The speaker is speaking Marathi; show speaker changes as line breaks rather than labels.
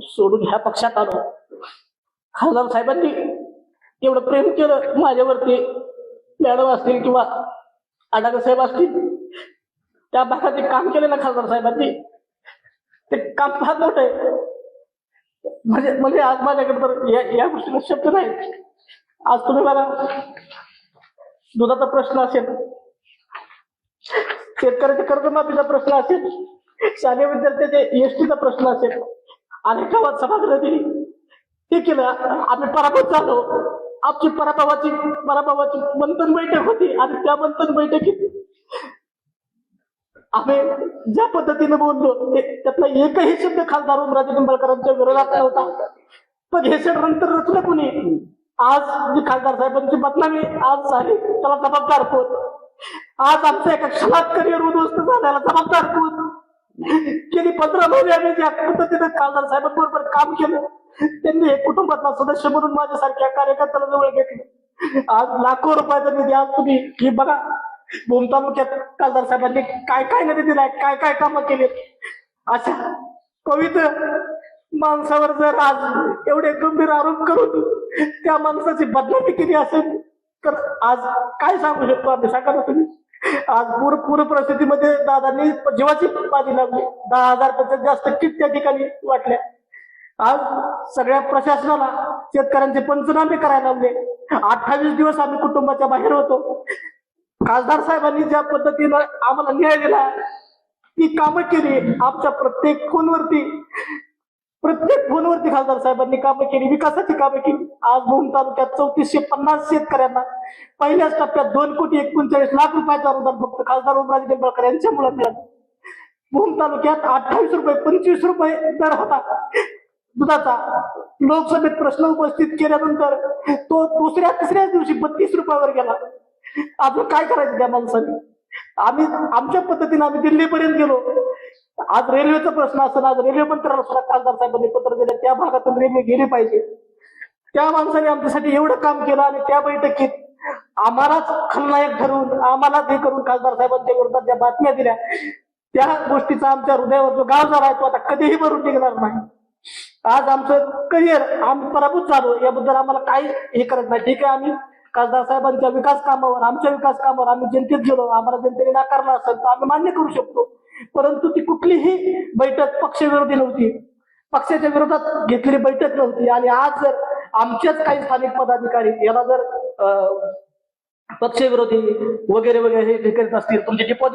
सोडून ह्या पक्षात आलो. खासदार साहेबांनी एवढं प्रेम केलं माझ्यावरती, मॅडम असतील किंवा आडागर साहेब असतील, त्या भागात एक काम केलं ना खासदार साहेबांनी, ते काम फार मोठं आहे. म्हणजे आज माझ्याकडे तर या गोष्टीला शब्द नाही. आज तुम्ही मला दुधाचा प्रश्न असेल, शेतकऱ्याच्या कर्जमाफीचा प्रश्न असेल, शालेय विद्यार्थ्याचे एसटीचा प्रश्न असेल, अनेक गावात सभागृह दिली, हे केलं. आम्ही पराभूत झालो. आमची पराभवाची मंथन बैठक होती आणि त्या मंथन बैठकीत आम्ही ज्या पद्धतीने बोललो त्यातला एकही शब्द खासदार ओमराजे निंबाळकरांच्या विरोधात नव्हता. पण हे षडयंत्र रचलं कुणी? आज जी खासदार साहेबांची बदनामी आज झाली त्याला जबाबदार कोण? आज आमचं एका क्षणात करिअर उद्ध्वस्त झाल्याला जबाबदार कोण? गेली 15 महिने आम्ही ज्या पद्धतीने खासदार साहेबांबरोबर काम केलं, त्यांनी एक कुटुंबातला सदस्य म्हणून माझ्यासारख्या कार्यकर्त्याला जवळ घेतलं. आज लाखो रुपयाचा निधी आज तुम्ही ही बघा, भूम तालुक्यात खासदार साहेबांनी काय काय निधी दिलाय, काय काय कामं केली. अशा पवित्र माणसावर जर आज एवढे गंभीर आरोप करून त्या माणसाची बदनामी केली असेल तर आज काय सांगू शकतो आम्ही? सांगा ना तुम्ही. आज पूर परिस्थितीमध्ये दादांनी जीवाची बाजी लावली. 10,000 पेक्षा जास्त किट त्या ठिकाणी वाटल्या. आज सगळ्या प्रशासनाला शेतकऱ्यांचे पंचनामे करायला लावले. 28 दिवस आम्ही कुटुंबाच्या बाहेर होतो. खासदार साहेबांनी ज्या पद्धतीनं आम्हाला न्याय दिला, ती कामं केली. आमच्या प्रत्येक फोनवरती खासदार साहेबांनी कामं केली, विकासाची कामं केली. आज भूम तालुक्यात 3450 शेतकऱ्यांना पहिल्याच टप्प्यात 2,41,00,000 रुपयाचं अनुदान फक्त खासदार ओमराजे निंबाळकर यांच्यामुळे मिळालं. भूम तालुक्यात 28 रुपये 25 रुपये दर होता दुधाचा. लोकसभेत प्रश्न उपस्थित केल्यानंतर तो दुसऱ्या तिसऱ्या दिवशी 32 रुपयावर गेला. अजून काय करायचं त्या माणसाने? आम्ही आमच्या पद्धतीने आम्ही दिल्लीपर्यंत गेलो. आज रेल्वेचा प्रश्न असताना आज रेल्वे मंत्र्याला सुद्धा खासदार साहेबांनी पत्र दिलं, त्या भागातून रेल्वे गेली पाहिजे. त्या माणसाने आमच्यासाठी एवढं काम केलं आणि त्या बैठकीत आम्हालाच खलनायक ठरवून आम्हालाच हे करून खासदार साहेबांच्या विरोधात ज्या बातम्या दिल्या, त्या गोष्टीचा आमच्या हृदयावर जो गाव झाला तो आता कधीही भरून निघणार नाही. आज आमचं करिअर आम्ही पराभूत झालो याबद्दल आम्हाला काही हे करत नाही. ठीक आहे, आम्ही खासदार साहेबांच्या विकास कामावर आमच्या विकास कामावर आम्ही जनतेत गेलो, आम्हाला जनतेने नाकारला असेल तर आम्ही मान्य करू शकतो. परंतु ती कुठलीही बैठक पक्षविरोधी नव्हती, पक्षाच्या विरोधात घेतलेली बैठक नव्हती. आणि आज जर आमच्याच काही स्थानिक पदाधिकारी याला जर पक्षविरोधी वगैरे वगैरे हे करत असतील, तुमचे डिपॉझिट